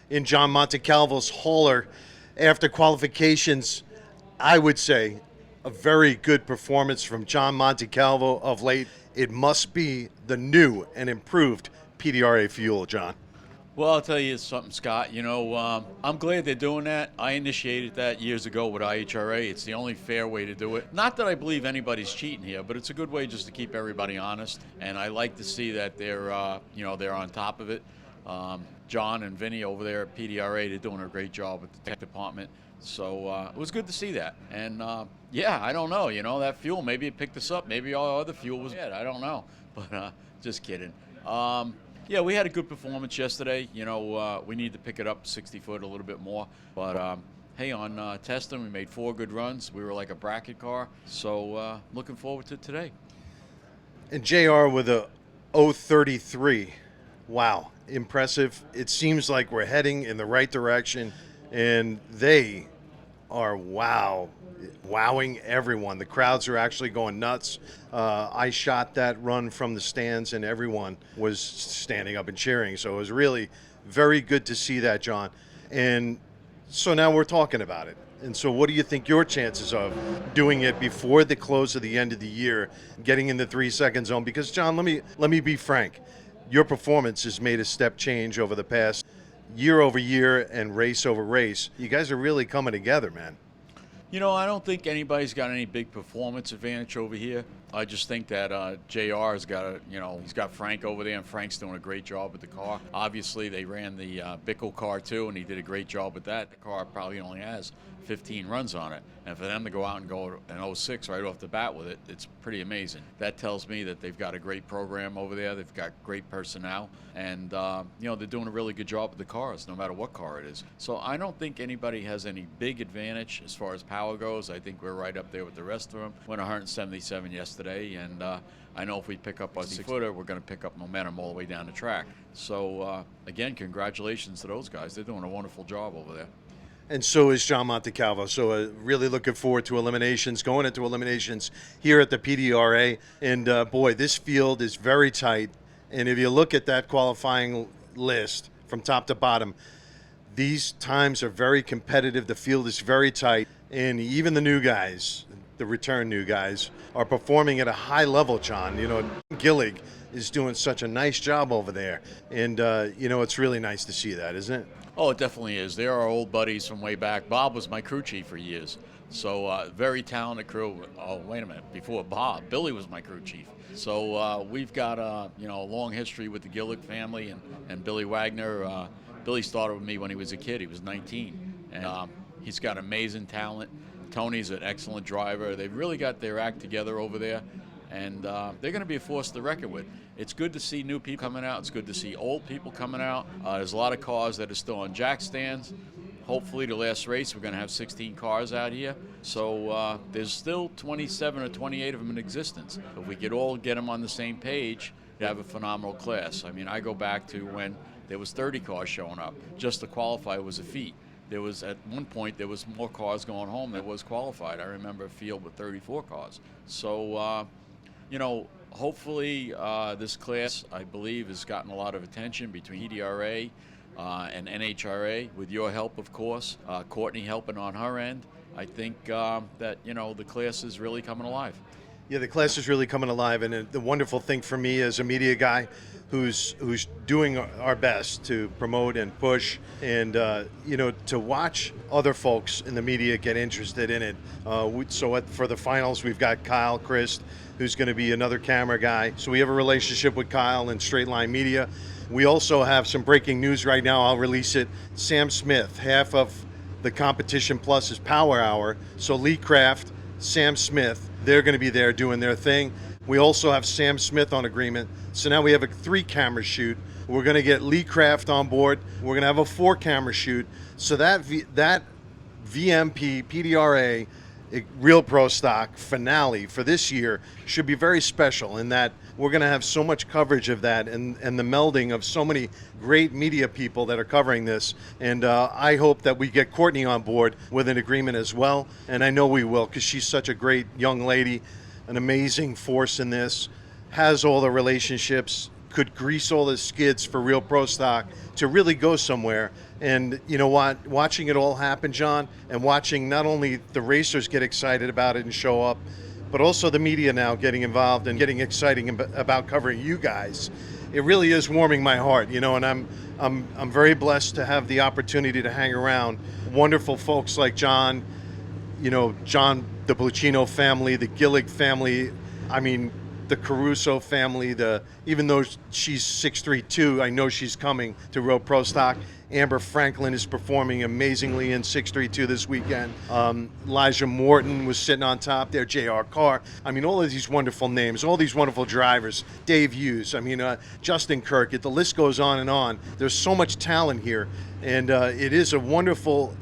in John Montecalvo's hauler after qualifications. I would say a very good performance from John Montecalvo of late. It must be the new and improved PDRA fuel, John. Well, I'll tell you something, Scott. I'm glad they're doing that. I initiated that years ago with IHRA. It's the only fair way to do it. Not that I believe anybody's cheating here, but it's a good way just to keep everybody honest. And I like to see that they're on top of it. John and Vinny over there at PDRA, they're doing a great job with the tech department. So it was good to see that. And I don't know. That fuel, maybe it picked us up. Maybe all other fuel was bad. I don't know. But just kidding. Yeah, we had a good performance yesterday. We need to pick it up 60 foot a little bit more. But, hey, on testing, we made 4 good runs. We were like a bracket car. So looking forward to today. And JR with a 033. Wow, impressive. It seems like we're heading in the right direction. And they are wowing everyone. The crowds are actually going nuts. I shot that run from the stands and everyone was standing up and cheering. So it was really very good to see that, John. And so now we're talking about it. And so what do you think your chances of doing it before the close of the end of the year, getting in the 3-second zone? Because, John, let me be frank. Your performance has made a step change over the past year over year and race over race. You guys are really coming together, man. I don't think anybody's got any big performance advantage over here. I just think that JR's got he's got Frank over there, and Frank's doing a great job with the car. Obviously, they ran the Bickle car too, and he did a great job with that. The car probably only has 15 runs on it, and for them to go out and go an 06 right off the bat with it, it's pretty amazing. That tells me that they've got a great program over there. They've got great personnel, and they're doing a really good job with the cars, no matter what car it is. So I don't think anybody has any big advantage as far as power goes. I think we're right up there with the rest of them. Went 177 yesterday, and I know if we pick up our 60-footer, we're going to pick up momentum all the way down the track. So again, congratulations to those guys. They're doing a wonderful job over there. And so is John Montecalvo. So really looking forward to eliminations, going into eliminations here at the PDRA. And boy, this field is very tight. And if you look at that qualifying list from top to bottom, these times are very competitive. The field is very tight. And even the new guys, the return new guys, are performing at a high level, John. Gillig is doing such a nice job over there. And, it's really nice to see that, isn't it? Oh, it definitely is. They're our old buddies from way back. Bob was my crew chief for years. So very talented crew. Oh, wait a minute. Before Bob, Billy was my crew chief. So we've got a long history with the Gillig family and Billy Wagner. Billy started with me when he was a kid. He was 19. And he's got amazing talent. Tony's an excellent driver. They've really got their act together over there. And they're going to be a force to reckon with. It's good to see new people coming out. It's good to see old people coming out. There's a lot of cars that are still on jack stands. Hopefully the last race we're going to have 16 cars out here. So there's still 27 or 28 of them in existence. If we could all get them on the same page, you'd have a phenomenal class. I mean, I go back to when there was 30 cars showing up. Just to qualify was a feat. There was, at one point, there was more cars going home than was qualified. I remember a field with 34 cars. So, hopefully this class, I believe, has gotten a lot of attention between PDRA and NHRA, with your help, of course, Courtney helping on her end. I think that, the class is really coming alive. Yeah, the class is really coming alive, and the wonderful thing for me as a media guy who's doing our best to promote and push and, to watch other folks in the media get interested in it. For the finals, we've got Kyle Christ, who's going to be another camera guy. So we have a relationship with Kyle and Straight Line Media. We also have some breaking news right now. I'll release it. Sam Smith, half of the Competition Plus is Power Hour. So Lee Craft, Sam Smith, they're going to be there doing their thing. We also have Sam Smith on agreement. So now we have a 3-camera shoot. We're going to get Lee Craft on board. We're going to have a 4-camera shoot. So that VMP PDRA Real Pro Stock finale for this year should be very special in that we're going to have so much coverage of that and the melding of so many great media people that are covering this. And I hope that we get Courtney on board with an agreement as well. And I know we will, because she's such a great young lady, an amazing force in this, has all the relationships, could grease all the skids for Real Pro Stock to really go somewhere. And you know what? Watching it all happen, John, and watching not only the racers get excited about it and show up, but also the media now getting involved and getting exciting about covering you guys. It really is warming my heart, you know, and I'm very blessed to have the opportunity to hang around wonderful folks like John, you know, John, the Blucino family, the Gillig family. I mean, the Caruso family, even though she's 6'3" I know she's coming to Road Pro Stock. Amber Franklin is performing amazingly in 6'3" this weekend. Elijah Morton was sitting on top there, J.R. Carr. I mean, all of these wonderful names, all these wonderful drivers. Dave Hughes, I mean, Justin Kirk, the list goes on and on. There's so much talent here, and it is a wonderful,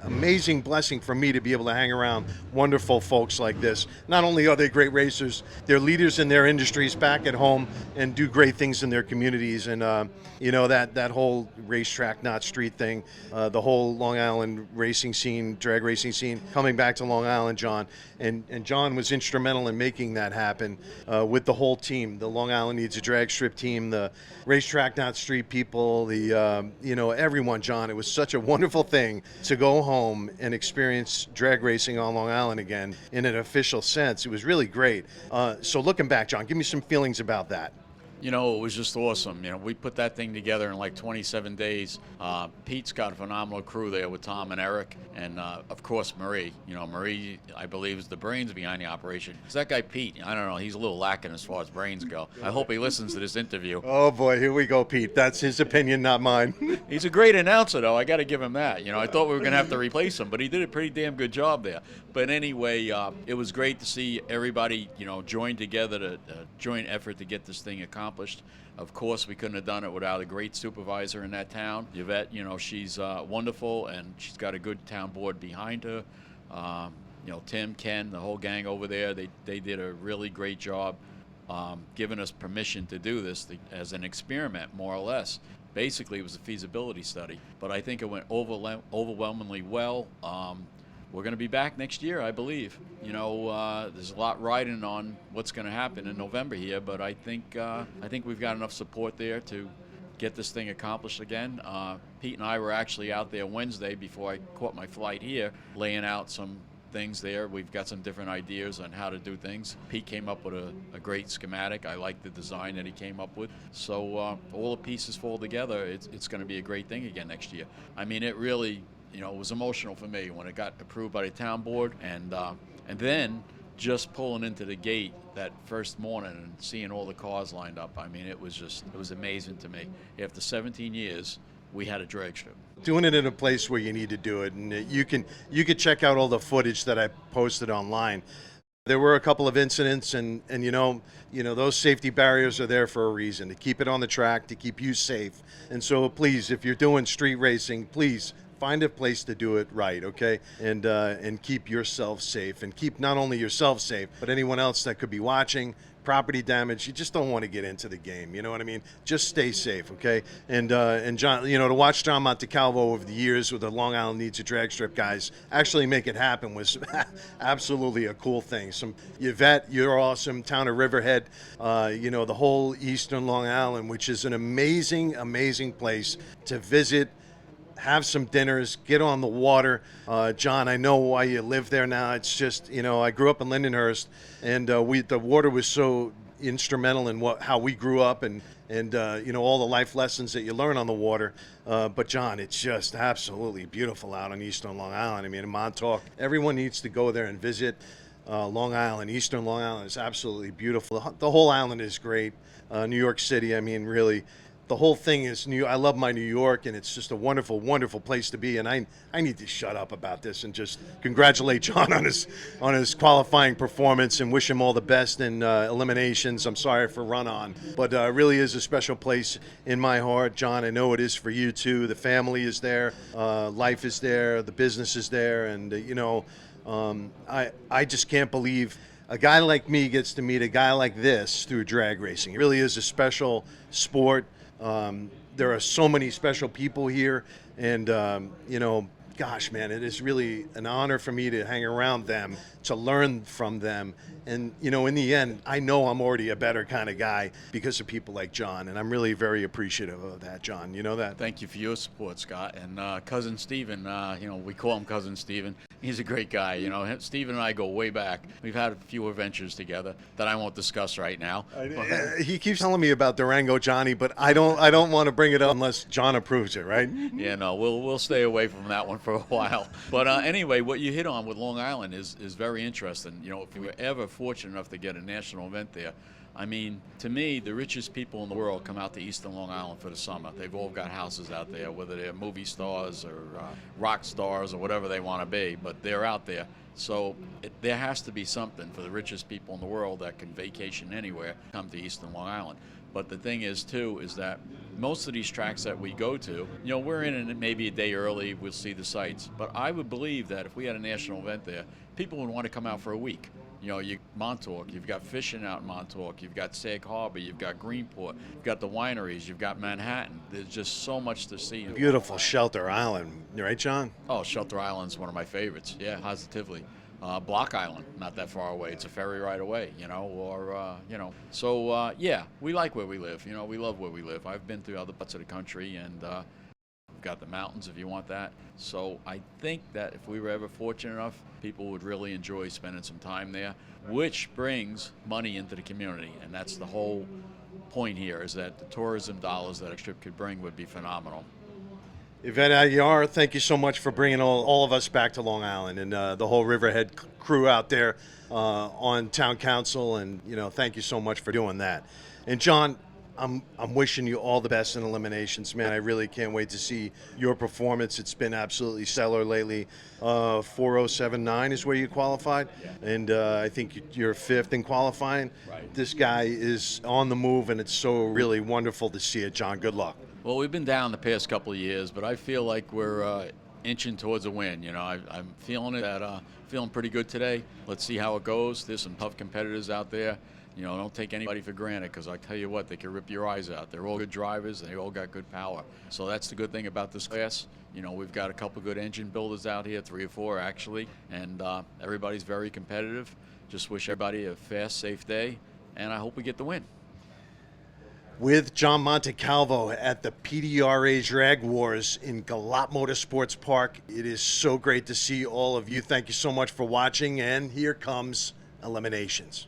amazing blessing for me to be able to hang around wonderful folks like this. Not only are they great racers, they're leaders in their industries back at home and do great things in their communities. And you know, that whole racetrack, not street thing, the whole Long Island racing scene, drag racing scene, coming back to Long Island, John. And John was instrumental in making that happen with the whole team. The Long Island Needs a Drag Strip team, the racetrack, not street people, the you know, everyone, John. It was such a wonderful thing to go home and experience drag racing on Long Island again in an official sense. It was really great. So looking back, John, give me some feelings about that. You know, it was just awesome. You know, we put that thing together in like 27 days. Pete's got a phenomenal crew there with Tom and Eric, and of course Marie. You know, Marie, I believe, is the brains behind the operation. Because that guy Pete, I don't know, he's a little lacking as far as brains go. I hope he listens to this interview. Oh boy, here we go, Pete. That's his opinion, not mine. He's a great announcer, though. I got to give him that. You know, I thought we were going to have to replace him, but he did a pretty damn good job there. But anyway, it was great to see everybody, you know, join together to joint effort to get this thing accomplished. Of course, we couldn't have done it without a great supervisor in that town. Yvette, you know, she's wonderful, and she's got a good town board behind her. You know, Tim, Ken, the whole gang over there, they did a really great job giving us permission to do this as an experiment, more or less. Basically, it was a feasibility study, but I think it went overwhelmingly well. We're going to be back next year, I believe. You know, there's a lot riding on what's going to happen in November here, but I think we've got enough support there to get this thing accomplished again. Pete and I were actually out there Wednesday before I caught my flight here, laying out some things there. We've got some different ideas on how to do things. Pete came up with a great schematic. I like the design that he came up with. So all the pieces fall together. It's going to be a great thing again next year. I mean, it really, you know, it was emotional for me when it got approved by the town board, and then just pulling into the gate that first morning and seeing all the cars lined up. I mean, it was amazing to me. After 17 years, we had a drag strip. Doing it in a place where you need to do it, and you could check out all the footage that I posted online. There were a couple of incidents, and you know those safety barriers are there for a reason, to keep it on the track, to keep you safe. And so please, if you're doing street racing, please find a place to do it right, okay? And keep yourself safe, and keep not only yourself safe, but anyone else that could be watching. Property damage, you just don't want to get into the game, you know what I mean? Just stay safe, okay? And John, you know, to watch John Montecalvo over the years with the Long Island Needs a Drag Strip guys actually make it happen was absolutely a cool thing. Yvette, you're awesome. Town of Riverhead, you know, the whole eastern Long Island, which is an amazing, amazing place to visit, have some dinners, get on the water. John, I know why you live there now. It's just, you know, I grew up in Lindenhurst, and the water was so instrumental in how we grew up, and you know, all the life lessons that you learn on the water. But John, it's just absolutely beautiful out on eastern Long Island. I mean, in Montauk, everyone needs to go there and visit. Long Island, eastern Long Island is absolutely beautiful. The whole island is great. New York City, I mean, really, the whole thing is new. I love my New York, and it's just a wonderful, wonderful place to be. And I need to shut up about this and just congratulate John on his qualifying performance and wish him all the best in eliminations. I'm sorry for run-on, but it really is a special place in my heart, John. I know it is for you too. The family is there, life is there, the business is there, and you know, I just can't believe a guy like me gets to meet a guy like this through drag racing. It really is a special sport. There are so many special people here, and you know, gosh, man, it is really an honor for me to hang around them, to learn from them. And, you know, in the end, I know I'm already a better kind of guy because of people like John. And I'm really very appreciative of that, John. You know that? Thank you for your support, Scott. And Cousin Steven, you know, we call him Cousin Steven. He's a great guy. You know, Steven and I go way back. We've had a few adventures together that I won't discuss right now. He keeps telling me about Durango Johnny, but I don't want to bring it up unless John approves it, right? Yeah, no, we'll stay away from that one for a while. But anyway, what you hit on with Long Island is very interesting. You know, if we were ever fortunate enough to get a national event there, I mean, to me, the richest people in the world come out to Eastern Long Island for the summer. They've all got houses out there, whether they're movie stars or rock stars or whatever they want to be, but they're out there. So there has to be something for the richest people in the world that can vacation anywhere, come to Eastern Long Island. But the thing is, too, is that most of these tracks that we go to, you know, we're in it maybe a day early, we'll see the sights. But I would believe that if we had a national event there, people would want to come out for a week. You know, Montauk, you've got fishing out in Montauk, you've got Sag Harbor, you've got Greenport, you've got the wineries, you've got Manhattan. There's just so much to see. Beautiful Shelter Island, right, John? Oh, Shelter Island's one of my favorites. Yeah, positively. Block Island, not that far away. It's a ferry ride away, you know, or, you know. So, yeah, we like where we live. You know, we love where we live. I've been through other parts of the country, and we've got the mountains if you want that. So I think that if we were ever fortunate enough, people would really enjoy spending some time there, which brings money into the community. And that's the whole point here, is that the tourism dollars that a trip could bring would be phenomenal. Yvette Aguiar, thank you so much for bringing all of us back to Long Island, and the whole Riverhead crew out there on town council, and you know, thank you so much for doing that. And John, I'm wishing you all the best in eliminations, man. I really can't wait to see your performance. It's been absolutely stellar lately. 4079 is where you qualified, and I think you're fifth in qualifying. Right. This guy is on the move, and it's so really wonderful to see it, John. Good luck. Well, we've been down the past couple of years, but I feel like we're inching towards a win. You know, I'm feeling it. Feeling pretty good today. Let's see how it goes. There's some tough competitors out there. You know, don't take anybody for granted, because I tell you what, they can rip your eyes out. They're all good drivers. They all got good power. So that's the good thing about this class. You know, we've got a couple good engine builders out here, 3 or 4 actually, and everybody's very competitive. Just wish everybody a fast, safe day, and I hope we get the win. With John Montecalvo at the PDRA Drag Wars in GALOT Motorsports Park. It is so great to see all of you. Thank you so much for watching, and here comes eliminations.